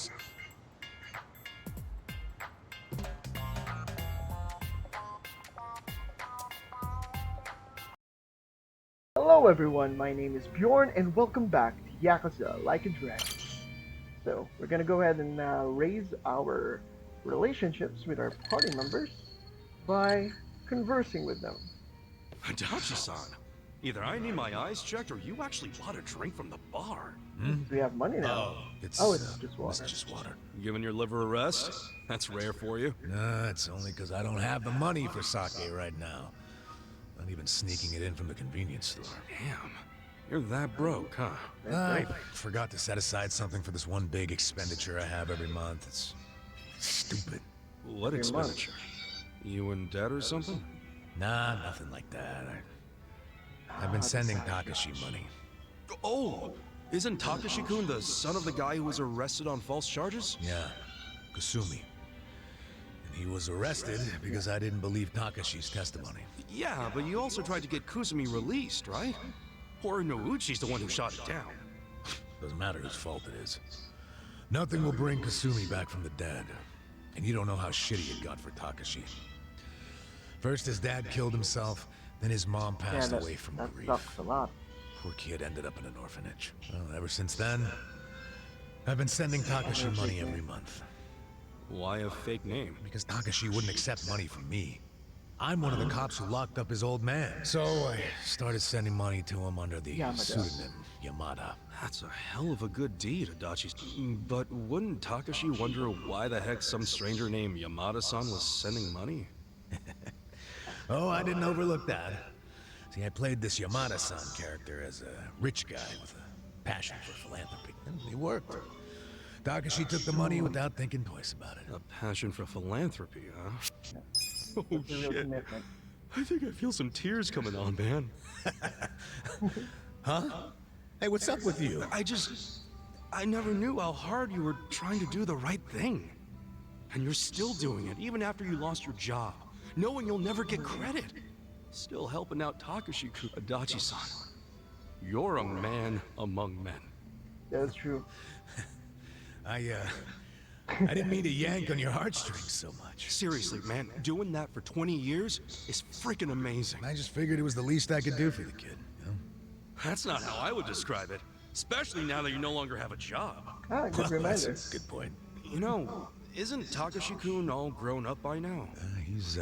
yours? Hello everyone, my name is Bjorn and welcome back to Yakuza Like a Dragon. So, we're gonna go ahead and raise our relationships with our party members by conversing with them. Adachi-san, either I need my eyes checked or you actually bought a drink from the bar. We have money now. It's Just water. It's just water. Giving your liver a rest? That's rare for you. Nah, it's only because I don't have the money for sake right now. Not even sneaking it in from the convenience store. Damn, you're that broke, huh? I forgot to set aside something for this one big expenditure I have every month. It's stupid. What expenditure? You in debt or something? Nah, nothing like that. I've been sending Takashi money. Oh, isn't Takashi-kun the son of the guy who was arrested on false charges? Yeah, Kasumi. And he was arrested because I didn't believe Takashi's testimony. Yeah, but you also tried to get Kusumi released, right? Or Nouchi's the one who shot it down. Doesn't matter whose fault it is. Nothing will bring Kasumi back from the dead. And you don't know how shitty it got for Takashi. First his dad killed himself, then his mom passed away from that grief. sucks a lot. Poor kid ended up in an orphanage. Well, ever since then, I've been sending Takashi money every month. Why a fake name? Because Takashi wouldn't accept money from me. I'm one of the cops who locked up his old man. So I started sending money to him under the pseudonym Yamada. That's a hell of a good deed, Adachi. But wouldn't Takashi wonder why the heck some stranger named Yamada-san was sending money? Oh, I didn't overlook that. See, I played this Yamada-san character as a rich guy with a passion for philanthropy. And it worked. Takashi took the money without thinking twice about it. A passion for philanthropy, huh? Oh, It's a real shit. commitment. I think I feel some tears coming on, man. Huh? Hey, what's up with you? I never knew how hard you were trying to do the right thing. And you're still doing it, even after you lost your job, knowing you'll never get credit. Still helping out Takashi Adachi-san. You're a man among men. That's true. I didn't mean to yank on your heartstrings so much. Seriously, man, doing that for 20 years is freaking amazing. I just figured it was the least I could do for the kid, you know? That's not how I would describe it, especially now that you no longer have a job. Good Well, reminder. that's a good point. You know, isn't Takashi-kun all grown up by now? He's,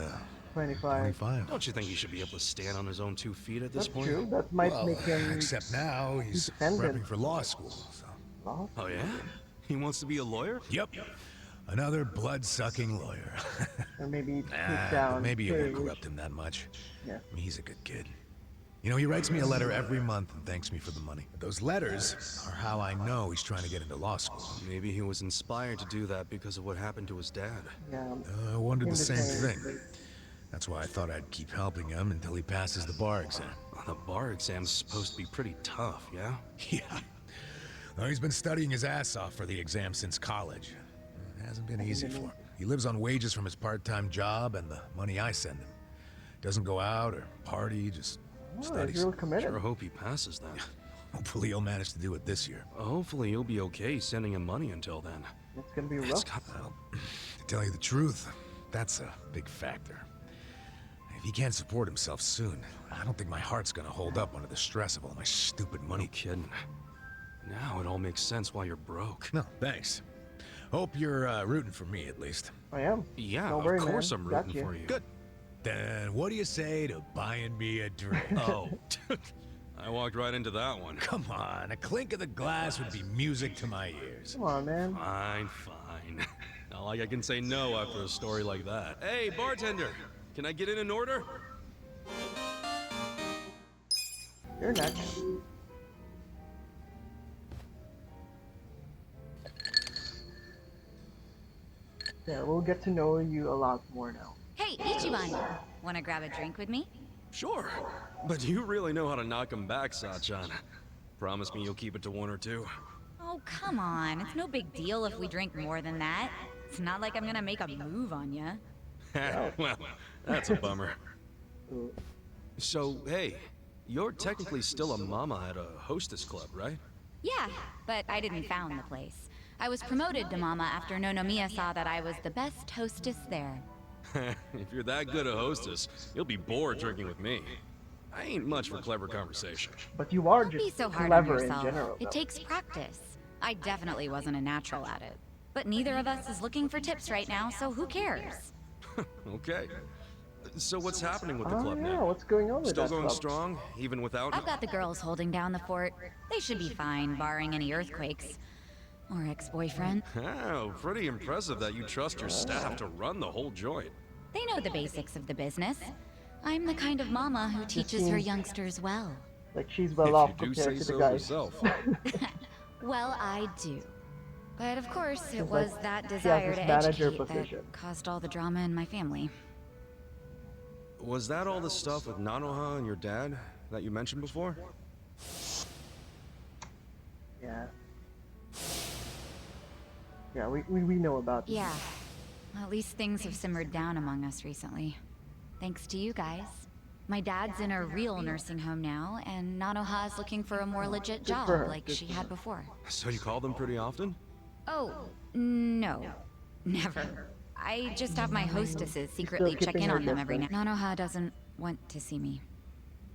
25. 25. Don't you think he should be able to stand on his own 2 feet at this That's point? true. That might Well, make him except now he's independent. prepping for law school, so... Well, Oh yeah? He wants to be a lawyer? Yep. Another blood-sucking lawyer. or maybe take But down. maybe it won't Cage. corrupt him that much. Yeah. I mean, he's a good kid. You know, he writes me a letter every month and thanks me for the money. But those letters are how I know he's trying to get into law school. Maybe he was inspired to do that because of what happened to his dad. Yeah. I wondered in the same thing. but- That's why I thought I'd keep helping him until he passes the bar exam. The bar exam's supposed to be pretty tough, yeah? Yeah. Well, he's been studying his ass off for the exam since college. It hasn't been easy for him. He lives on wages from his part-time job and the money I send him. Doesn't go out or party, just Oh, he's studies. real committed. Sure hope he passes that. Hopefully he'll manage to do it this year. Hopefully you'll be okay sending him money until then. It's gonna be It's rough. got Well, to tell you the truth, that's a big factor. If he can't support himself soon, I don't think my heart's gonna hold up under the stress of all my stupid no money. kidding. Now it all makes sense why you're broke. No, thanks. Hope you're rooting for me at least. I am. Yeah, Don't worry, of course man. I'm Got rooting you. for you. Good. Then what do you say to buying me a drink? Oh, I walked right into that one. Come on, a clink of the glass would be music to my ears. Come on, man. Fine, fine. Not like I can say no after a story like that. Hey, bartender, can I get in an order? You're next. Yeah, we'll get to know you a lot more now. Hey, Ichiban! Wanna grab a drink with me? Sure. But you really know how to knock him back, Sachan. Promise me you'll keep it to 1 or 2. Oh, come on. It's no big deal if we drink more than that. It's not like I'm gonna make a move on ya. Well, that's a bummer. Ooh. So, hey, you're technically still a mama at a hostess club, right? Yeah, but I didn't found the place. I was promoted to Mama after Nonomiya saw that I was the best hostess there. If you're that good a hostess, you'll be bored drinking with me. I ain't much for clever conversation. But you are Don't just be so hard on clever in yourself. general, It though. takes practice. I definitely wasn't a natural at it. But neither of us is looking for tips right now, so who cares? Okay. So what's happening with the Oh club yeah, now? what's going on with Still that going club? strong, even without... I've got the girls holding down the fort. They should be fine, barring any earthquakes. Or ex-boyfriend. Oh, pretty impressive that you trust your staff to run the whole joint. They know the basics of the business. I'm the kind of mama who teaches her youngsters well. Like she's well If off you do say compared to the so guys. yourself. Well, I do. But of course, it It's was like that she has desire this to manager educate position. that caused all the drama in my family. Was that all the stuff with Nanoha and your dad that you mentioned before? Yeah. Yeah, we know about this. Yeah. At least things have simmered down among us recently. Thanks to you guys. My dad's in a real nursing home now, and Nanoha's looking for a more legit Good for job her, like good she for had her. before. So you call them pretty often? Oh, no. Never. I just have my hostesses secretly check keeping in her on them every night. distance. Nanoha doesn't want to see me.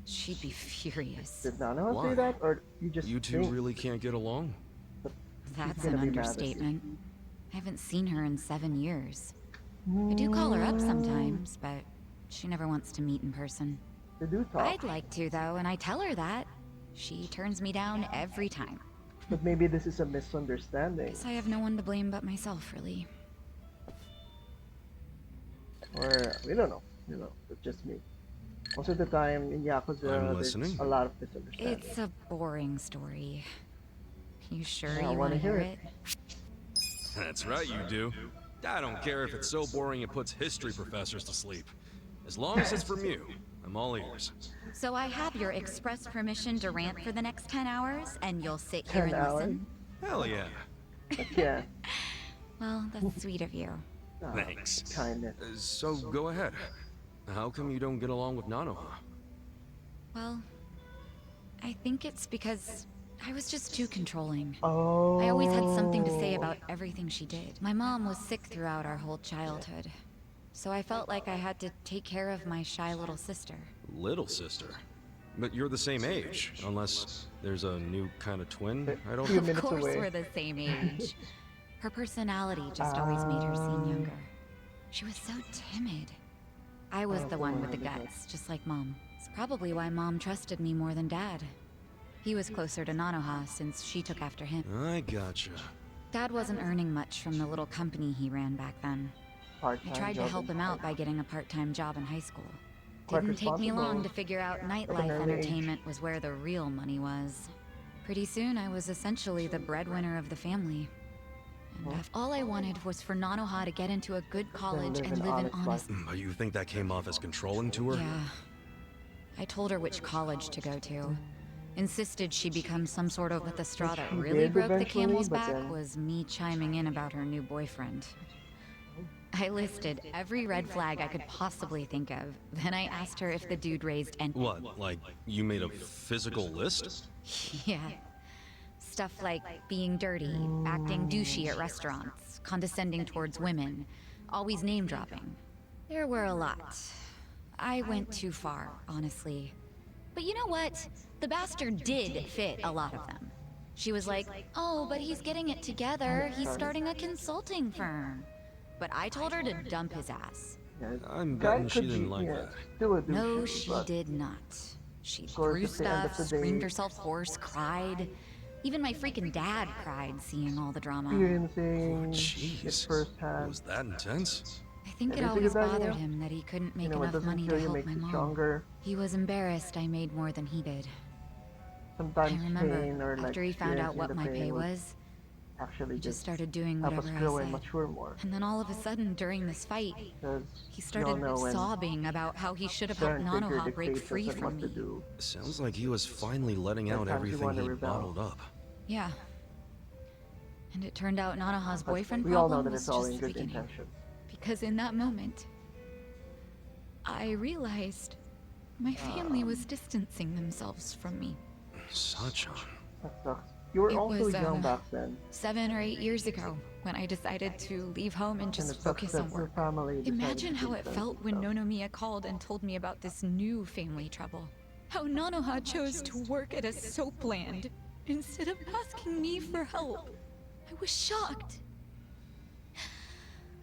She'd be furious. Did Nano Why? say that, or you just You two think? really can't get along? That's gonna an be mad at you. understatement. I haven't seen her in 7 years. I do call her up sometimes, but she never wants to meet in person. They do talk, I'd like to, though, and I tell her that. She turns me down every time. but maybe this is a misunderstanding, Guess I have no one to blame but myself, really. or we don't know. You know, it's just me. Most of the time in Yakuza, I'm there's listening. a lot of misunderstandings. It's a boring story. You sure Yeah, I you wanna want to hear hear it. it? That's right, you do. I don't care if it's so boring it puts history professors to sleep. As long as it's from you, I'm all ears. So I have your express permission to rant for the next 10 hours, and you'll sit here 10 and hours? listen? Hell yeah. Heck yeah. Well, that's sweet of you. Ah, Thanks. kindness. So go ahead. How come you don't get along with Nanoha? Well, I think it's because I was just too controlling. Oh. I always had something to say about everything she did. My mom was sick throughout our whole childhood, so I felt like I had to take care of my shy little sister. Little sister. But you're the same age, unless there's a new kind of twin. I don't Few Of minutes course away. we're the same age. Her personality just always made her seem younger. She was so timid. I was the one with the guts, just like Mom. It's probably why Mom trusted me more than Dad. He was closer to Nanoha since she took after him. I gotcha. Dad wasn't earning much from the little company he ran back then. I Part-time tried to job help in- him out by getting a part-time job in high school. Quite Didn't take me long responsible to figure out at an nightlife early age. entertainment was where the real money was. Pretty soon, I was essentially the breadwinner of the family. And all I wanted was for Nanoha to get into a good college live and an live an honest honest... But you think that came off as controlling to her? Yeah. I told her which college to go to. Insisted she become some sort of... But the straw that she really did broke the eventually, camel's but back then- was me chiming in about her new boyfriend. I listed every red flag I could possibly think of. Then I asked her if the dude raised any... What, like you made a physical list? Yeah. Stuff like being dirty, acting douchey at restaurants, condescending towards women, always name dropping. There were a lot. I went too far, honestly. But you know what? The bastard did fit a lot of them. She was like, oh, but he's getting it together. He's starting a consulting firm. But I told her to dump his ass. Yeah, I'm guy betting she could didn't be, like yeah, that. Still a douche, No, she but did not. She course, threw at the end of stuff, the screamed day- herself hoarse, cried. Even my freaking dad cried seeing all the drama. experiencing it Jeez. firsthand. Was that intense? I think it Everything always about you, bothered him that he couldn't make You know, what enough doesn't money kill to you help makes my you mom. stronger. He was embarrassed I made more than he did. I Sometimes remember pain or like after he found out experiencing what the my pain pay would was, actually he just just started doing help us whatever grow I and said. mature more. And then all of a sudden, during this fight, Because he we all started know when sobbing about how he should have helped certain figure Nanoha break dictates us free on from what to me. do. Sounds like he was finally letting out Sometimes you everything wanna he rebel. bottled up. Yeah. And it turned out Nanoha's boyfriend We all problem know that was it's all just in the good beginning. intentions. Because in that moment, I realized my family was distancing themselves from me. Such a... That sucks. You were It also was, young back then. 7 or 8 years ago when I decided to leave home and And just it sucks focus that on your work. family decided Imagine to how do it things felt and when stuff. Nonomiya called and told me about this new family trouble. How Nanoha chose to work at a soap land instead of asking me for help. I was shocked.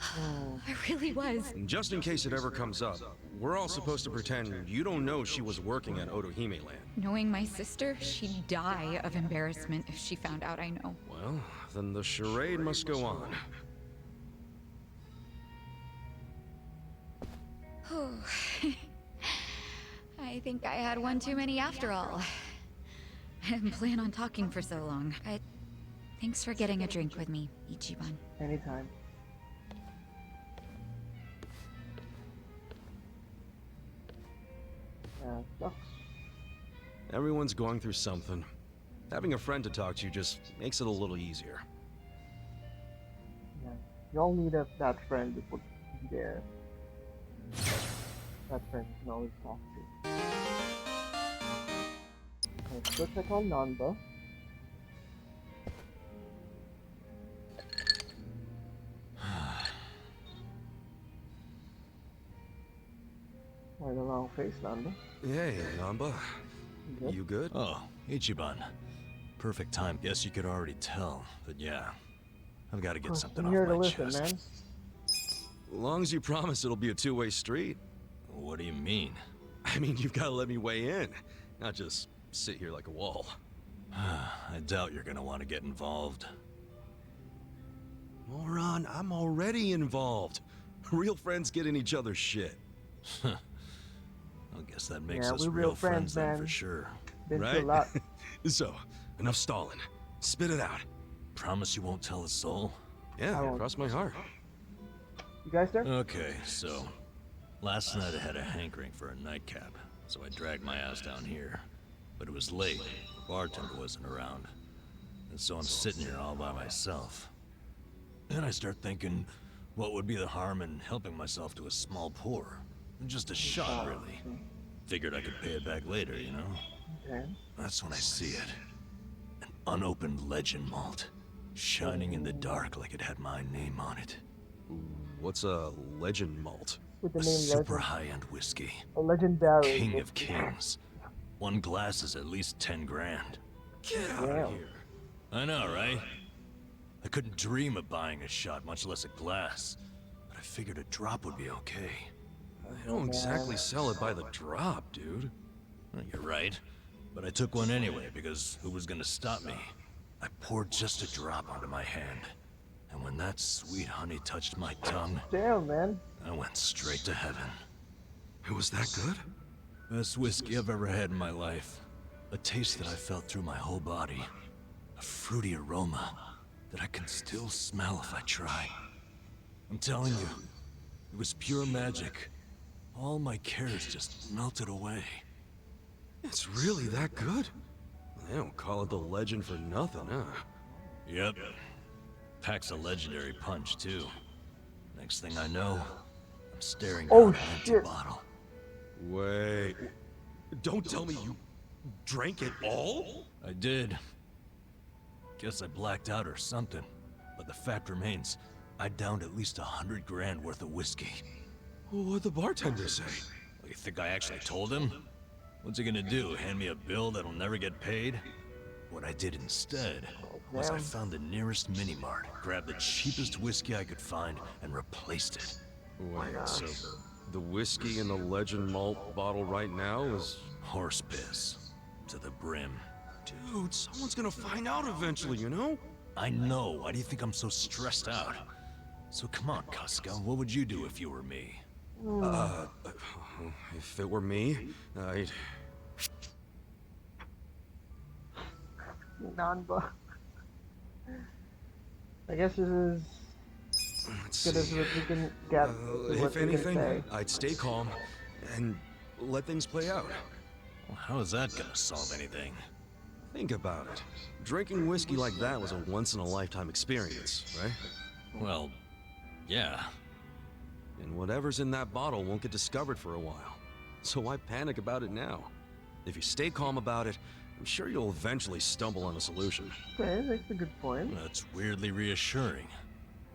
I really was. And just in case it ever comes up, we're all supposed to pretend you don't know she was working at Otohime Land. Knowing my sister, she'd die of embarrassment if she found out I know. Well, then the charade must go on. I think I had one too many after all. I didn't plan on talking for so long, but thanks for getting a drink with me, Ichiban. Anytime. Yeah, sucks. Everyone's going through something. Having a friend to talk to just makes it a little easier. Yeah. Y'all need that friend that would be there. That friend you can always talk to. Let's go check on Nanda. Why the long face, Nanda? Hey, Namba. You good? You good? Oh, Ichiban. Perfect time. Guess you could already tell, but yeah. I've got to get something I'm off here to my listen, chest. man. Long as you promise it'll be a two-way street. What do you mean? I mean, you've got to let me weigh in, not just sit here like a wall. I doubt you're gonna want to get involved. Moron, I'm already involved. Real friends get in each other's shit. I guess that makes Yeah, us we're real real friends friends, then man. for sure. Been through Right? a lot. So, enough stalling. Spit it out. Promise you won't tell a soul? Yeah, I won't. cross my heart. You guys there? Okay, so last night I had a hankering for a nightcap, so I dragged my ass down here. But it was late, the bartender wasn't around, and so I'm sitting here all by myself. Then I start thinking, what would be the harm in helping myself to a small pour? Just a shot, really. Figured I could pay it back later, you know? Okay. That's when I see it. An unopened legend malt, shining in the dark like it had my name on it. What's a legend malt? With the A name super Legend. high-end whiskey. A legendary. King of kings. One glass is at least 10 grand. Get out Damn. of here. I know, right? I couldn't dream of buying a shot, much less a glass. But I figured a drop would be okay. They don't exactly sell it by the drop, dude. Well, you're right. But I took one anyway, because who was gonna stop me? I poured just a drop onto my hand. And when that sweet honey touched my tongue, Damn, man. I went straight to heaven. It was that good? Best whiskey I've ever had in my life. A taste that I felt through my whole body. A fruity aroma that I can still smell if I try. I'm telling you, it was pure magic. All my cares just melted away. It's really that good? They don't call it the legend for nothing, huh? Yep. Packs a legendary punch, too. Next thing I know, I'm staring Oh, down an empty shit. bottle. Wait. Don't tell me you drank it all? I did. Guess I blacked out or something. But the fact remains, I downed at least 100 grand worth of whiskey. What'd the bartender say? You think I actually told him? What's he gonna do, hand me a bill that'll never get paid? What I did instead was I Damn. found the nearest mini-mart, grabbed the cheapest whiskey I could find, and replaced it. Wait, so the whiskey in the legend malt bottle right now is... Horse piss. To the brim. Dude, someone's gonna find out eventually, you know? I know, why do you think I'm so stressed out? So come on, Kasuga, what would you do if you were me? If it were me, I'd... Nanba. I guess this is Let's good as see. what we can get. what If we can anything, say. I'd stay calm and let things play out. Well, how is that gonna solve anything? Think about it. Drinking whiskey like that was a once-in-a-lifetime experience, right? Well, yeah. And whatever's in that bottle won't get discovered for a while. So why panic about it now? If you stay calm about it, I'm sure you'll eventually stumble on a solution. Okay, that's a good point. That's weirdly reassuring,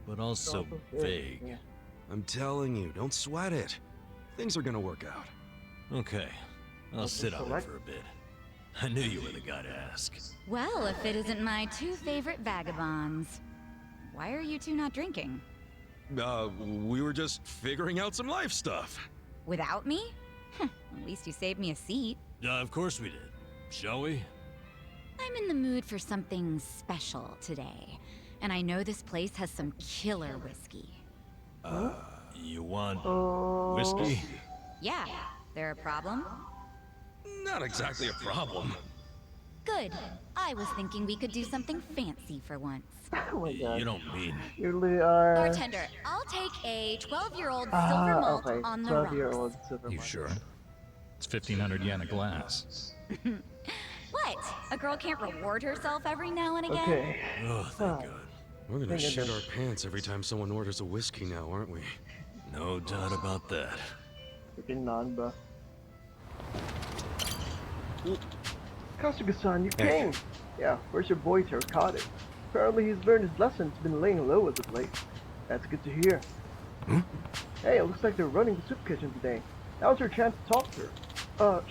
but also Also vague. yeah. I'm telling you, don't sweat it. Things are gonna work out. Okay, I'll Okay, sit on it select. for a bit. I knew you were the guy to ask. Well, if it isn't my two favorite vagabonds. Why are you two not drinking? We were just figuring out some life stuff. Without me? At least you saved me a seat. Of course we did. Shall we? I'm in the mood for something special today. And I know this place has some killer whiskey. You want Oh. whiskey? Yeah, there a problem? Not exactly a problem. Good. I was thinking we could do something fancy for once. Oh my god. You don't mean... You really are. Bartender, I'll take a 12-year-old silver malt okay. on the 12-year-old rocks. silver You malt. sure? It's 1,500 yen a glass. What? A girl can't reward herself every now and again? Okay. Oh, thank God. We're gonna Thank shit goodness. our pants every time someone orders a whiskey now, aren't we? No doubt about that. Freaking Nanba. Kasuga-san, you came! Yeah, where's your boy Terracotta? Apparently he's learned his lesson, he's been laying low as of late. That's good to hear. Hey, it looks like they're running the soup kitchen today. Now's your chance to talk to her.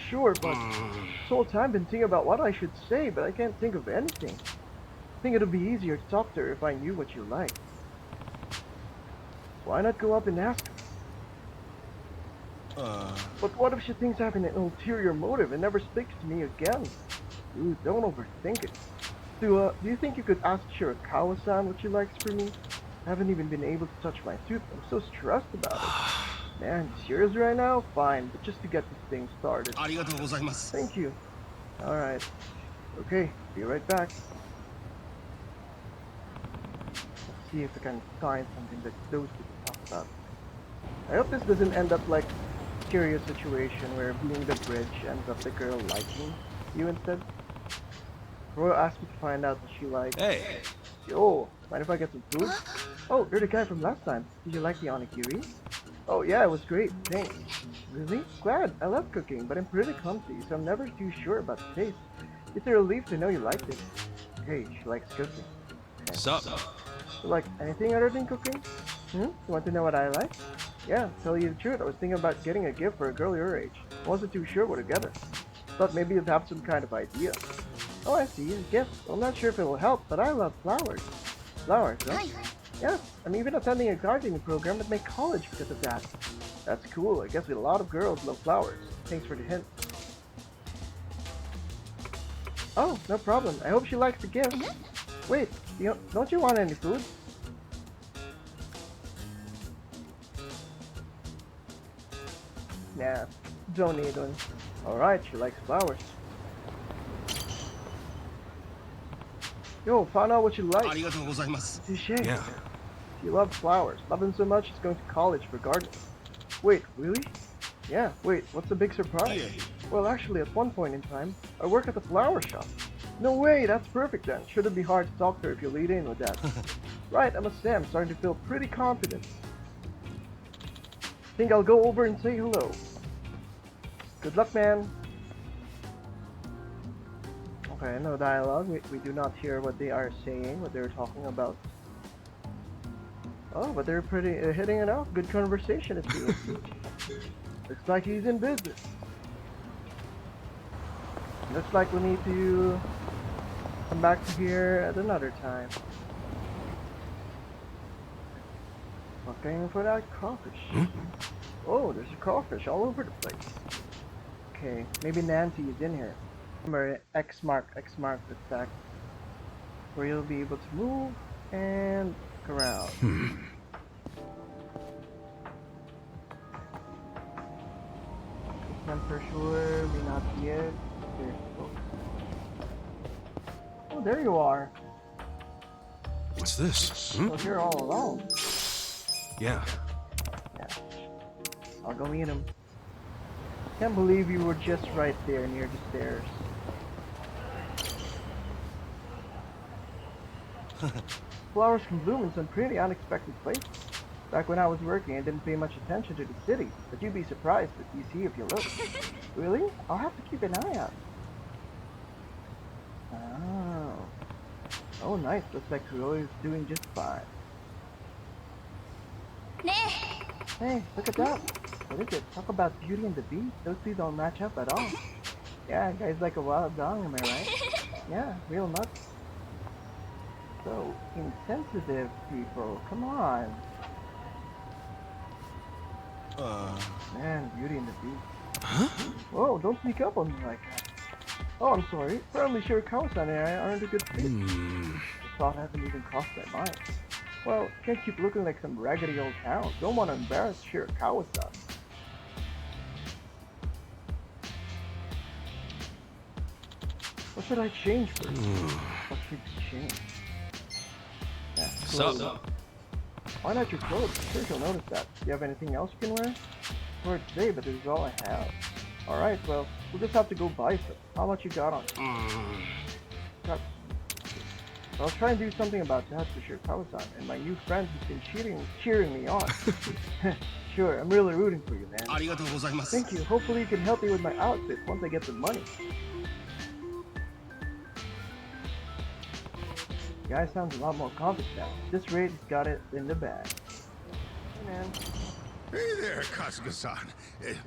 Sure, but this whole time I've been thinking about what I should say, but I can't think of anything. I think it'd be easier to talk to her if I knew what you like. Why not go up and ask her? But what if she thinks I have an ulterior motive and never speaks to me again? Dude, don't overthink it. Do you think you could ask Shirakawa-san what she likes for me? I haven't even been able to touch my soup. I'm so stressed about it. Man, you serious right now? Fine, but just to get this thing started. Thank you. Alright. Okay, be right back. Let's see if I can find something that those people talk about. I hope this doesn't end up like a curious situation where being the bridge ends up the girl liking you instead. Royal asked me to find out what she likes. Hey, Yo, mind if I get some food? Oh, you're the guy from last time. Did you like the onigiri? Oh yeah, it was great, thanks. Really? Glad. I love cooking, but I'm pretty clumsy, so I'm never too sure about the taste. It's a relief to know you liked it. Hey, she likes cooking. sup? You like anything other than cooking? You want to know what I like? Yeah, tell you the truth, I was thinking about getting a gift for a girl your age. I wasn't too sure what to get her. Thought maybe you'd have some kind of idea. Oh, I see, a gift. I'm not sure if it will help, but I love flowers. Flowers, huh? Yeah, I'm even attending a gardening program at my college because of that. That's cool. I guess a lot of girls love flowers. Thanks for the hint. Oh, no problem. I hope she likes the gift. Wait, don't you want any food? Nah, don't need one. Alright, she likes flowers. Yo, found out what you like. Touché. Yeah. She loves flowers. Love them so much she's going to college for gardening. Wait, really? Yeah, wait, what's the big surprise? Well, actually, at one point in time, I work at the flower shop. No way, that's perfect then. Shouldn't be hard to talk to her if you lead in with that. Right, I must say, I'm starting to feel pretty confident. Think I'll go over and say hello. Good luck, man. Okay, no dialogue. We do not hear what they are saying, what they're talking about. Oh, but they're hitting it off. Good conversation, it seems. Looks like he's in business. Looks like we need to come back to here at another time. Looking for that crawfish. Oh, there's a crawfish all over the place. Okay, maybe Nancy is in here. Remember, X mark attack. Where you'll be able to move and look around. I'm for sure may not be it. Oh, there you are. What's this? So you're all alone. Yeah. Yeah. I'll go eat him. Can't believe you were just right there near the stairs. Flowers can bloom in some pretty unexpected places. Back when I was working, I didn't pay much attention to the city, but you'd be surprised if you see if you look. Really? I'll have to keep an eye out. Oh, nice. Looks like Kuroe is doing just fine. Hey, look at that. What is it? Talk about Beauty and the Beast? Those two don't match up at all. Yeah, guy's like a wild dog, am I right? Yeah, real nuts. So insensitive people, come on. Man, Beauty and the Beast. Huh? Whoa, don't sneak up on me like that. Oh, I'm sorry. Apparently Shirakawa-san and I aren't a good fit. The thought hasn't even crossed my mind. Well, can't keep looking like some raggedy old town. Don't want to embarrass Shirakawa-san. What should I change for? What should change? Yeah, clothes. Sup? Why not your clothes? I'm sure she'll notice that. Do you have anything else you can wear? For today, but this is all I have. Alright, well, we'll just have to go buy some. How much you got on you? Got... I'll try and do something about that for Shirakawa-san and my new friend who's been cheering me on. Sure, I'm really rooting for you, man. Thank you. Hopefully you can help me with my outfit once I get the money. Guy sounds a lot more confident now. At this rate, he's got it in the bag. Hey, man. Hey there, Kasuga-san.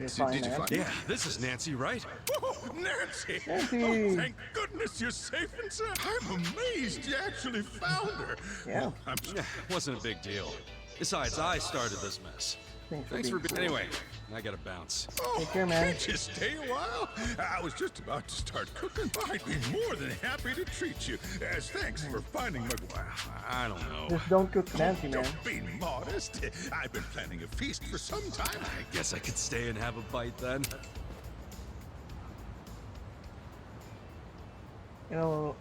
fine, Did you man. find... Yeah, this is Nancy, right? Oh, Nancy! Nancy! Oh, thank goodness you're safe and sound. I'm amazed you actually found her. Yeah. I'm Yeah, wasn't a big deal. Besides, I started this mess. Thanks for being... Anyway, I gotta bounce. Oh, Take care, man. can't you stay a while? I was just about to start cooking. I'd be more than happy to treat you. As thanks for finding my... I don't know. Just don't cook Nancy, man. Don't be modest. I've been planning a feast for some time. I guess I could stay and have a bite then. You know,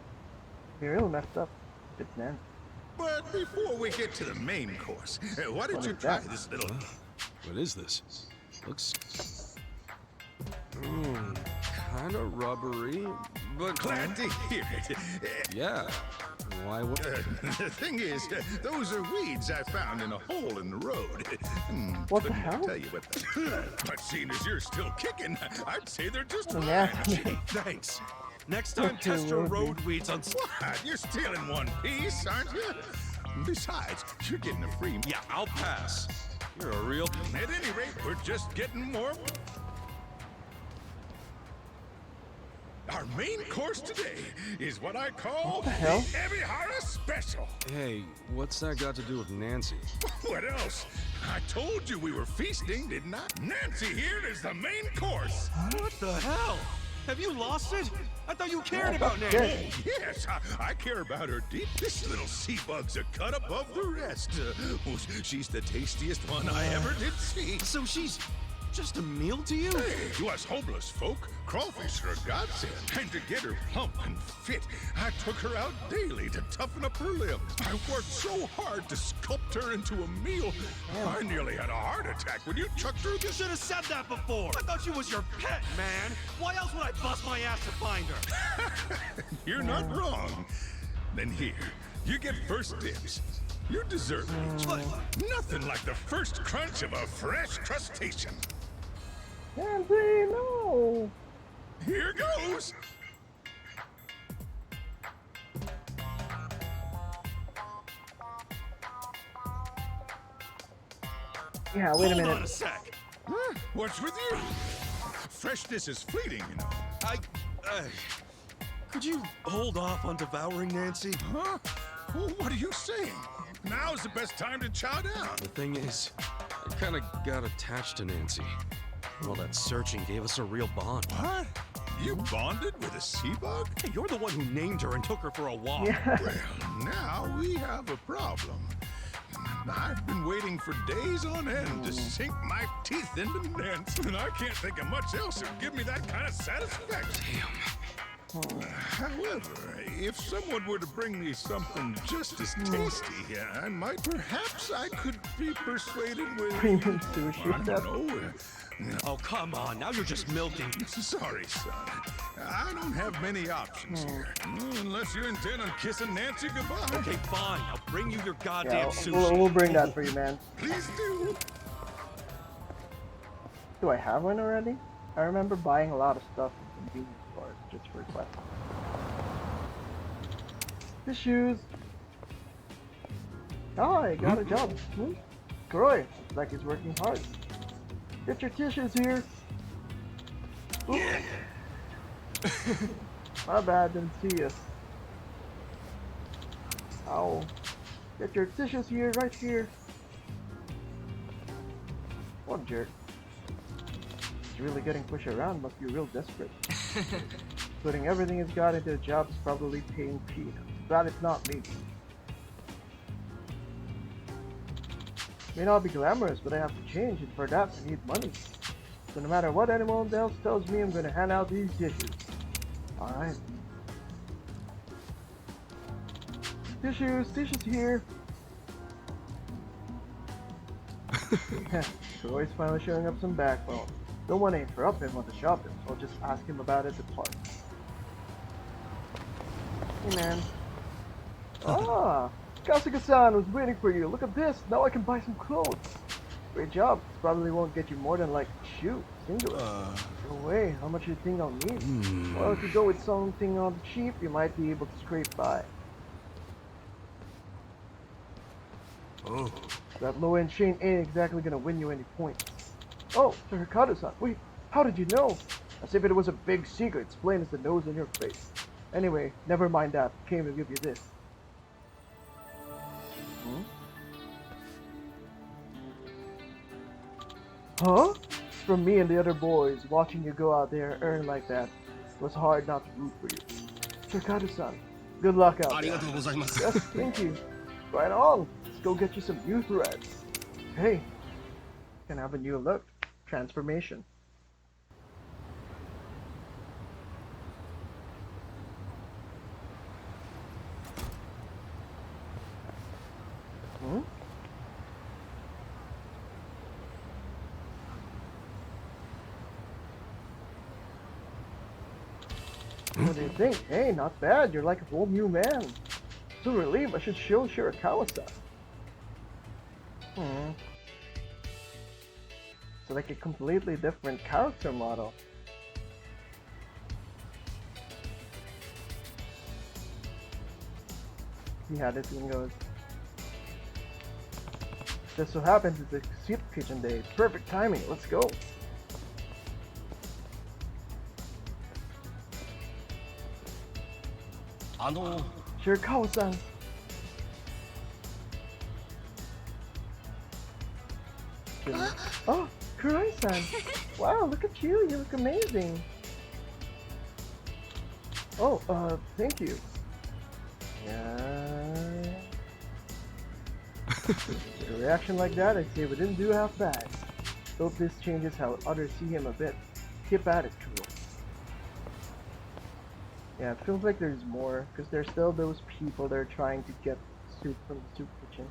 you're real messed up if it's Nancy. But before we get to the main course, why don't What you is try that? this little... What is this? Looks... kind of rubbery, but... Glad to hear it. Yeah. Why would... The thing is, those are weeds I found in a hole in the road. What the Couldn't hell? tell you what but seeing as you're still kicking, I'd say they're just Oh, fine. nasty. Thanks. Next time, Such a test your road road weeds on... What? You're stealing one piece, aren't you? Besides, you're getting a free... Yeah, I'll pass. You're a real... At any rate, we're just getting more... Our main course today is what I call the hell? Ebihara Special. Hey, what's that got to do with Nancy? What else? I told you we were feasting, didn't I? Nancy here is the main course. What the hell? Have you lost it? I thought you cared about Yeah. Nancy. Yes, I care about her deep. This little sea bug's a cut above the rest. She's the tastiest one I ever did see. So she's just a meal to you? Hey, to us homeless folk, crawfish are a godsend. And to get her plump and fit, I took her out daily to toughen up her limbs. I worked so hard to sculpt her into a meal. I nearly had a heart attack when you chucked her You this... should have said that before. I thought she was your pet, man. Why else would I bust my ass to find her? You're not wrong. Then here, you get first dibs. You deserve it. But Nothing like the first crunch of a fresh crustacean. Nancy, no! Here goes. Yeah, wait a hold on a minute. sec. What's with you? Freshness is fleeting, you know. Could you hold off on devouring Nancy? Huh? Well, what are you saying? Now's the best time to chow down. The thing is, I kind of got attached to Nancy. All that searching gave us a real bond. What? You bonded with a sea bug? Hey, you're the one who named her and took her for a walk. Yeah. Well, now we have a problem. I've been waiting for days on end to sink my teeth into Nancy, and I can't think of much else that would give me that kind of satisfaction. However, if someone were to bring me something just as tasty, I might, perhaps I could be persuaded with... Premium sushi. I don't know. Oh, come on. Now you're just milking. Sorry, son. I don't have many options here. Unless you intend on kissing Nancy goodbye. Okay, fine. I'll bring you your goddamn Yeah, sushi. we'll bring that for you, man. Please do. Do I have one already? I remember buying a lot of stuff from convenience stores just for quests. Tissues. Oh, I got a job. Croy, looks like he's working hard. Get your tissues here. Oop. My bad, didn't see you. Ow. Get your tissues here, right here. What jerk. He's really getting pushed around, must be real desperate. Putting everything he's got into a job is probably paying peanuts. Glad it's not me. May not be glamorous, but I have to change, and for that I need money. So no matter what anyone else tells me, I'm gonna hand out these tissues. Alright. Tissues here. Troy's finally showing up some backbone. Don't want to interrupt him on the shopping, so I'll just ask him about it at the park. Hey man. Ah! Kasuga-san was waiting for you. Look at this. Now I can buy some clothes. Great job. This probably won't get you more than like a shoe. Singular. No way. How much do you think I'll need? Well, if you go with something on the cheap, you might be able to scrape by. Oh. That low-end chain ain't exactly gonna win you any points. Oh, Sir Hikado-san. Wait, how did you know? As if it was a big secret. It's plain as the nose on your face. Anyway, never mind that. Came to give you this. Huh? From me and the other boys, watching you go out there earn like that, it was hard not to root for you. Sir Hikado-san, good luck out there. Yes, thank you. Right on. Let's go get you some new threads. Hey, can have a new look. Transformation. What do you think? Hey, not bad. You're like a whole new man. So relieved. I should show Shirakawa-san. It's like a completely different character model. See how this thing goes. Just so happens it's a soup kitchen day. Perfect timing. Let's go. Shirakawa-san. Oh, Kurai-san. Wow, look at you. You look amazing. Oh, thank you. Yeah. A reaction like that, I'd say we didn't do half bad. Hope this changes how others see him a bit. Keep at it, Kuro. Yeah, it feels like there's more, because there's still those people that are trying to get soup from the soup kitchen.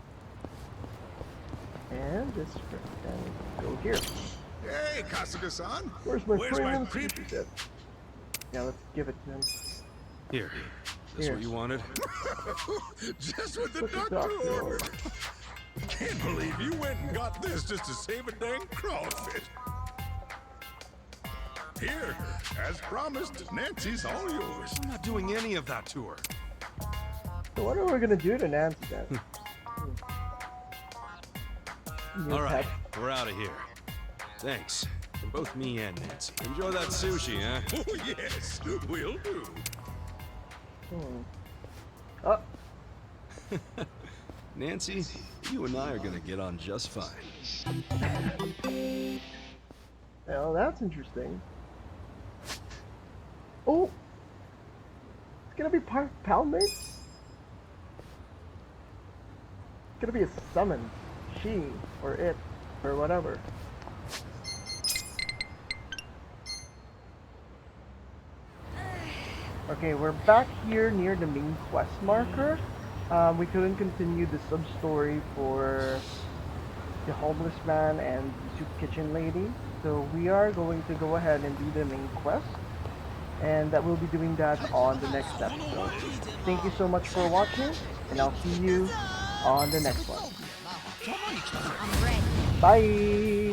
And this and go here. Hey, Kasuga-san. Where's my premium creep? soup, he said. Yeah, let's give it to him. Here. This Here. what you wanted? Just what the What the doctor doctor ordered. ordered. Can't believe you went and got this just to save a dang crawfish. Here, as promised, Nancy's all yours. I'm not doing any of that to her. So what are we gonna do to Nancy then? All right, we're out of here. Thanks. From both me and Nancy. Enjoy that sushi, huh? Oh, yes, will do. Oh, Nancy, you and I are gonna get on just fine. well, that's interesting. Oh, it's gonna be part Palmates? It's gonna be a summon. She, or it, or whatever. Okay, we're back here near the main quest marker. We couldn't continue the sub-story for the homeless man and the soup kitchen lady, so we are going to go ahead and do the main quest, and that we'll be doing that on the next episode. Thank you so much for watching, and I'll see you on the next one. I'm ready. Bye!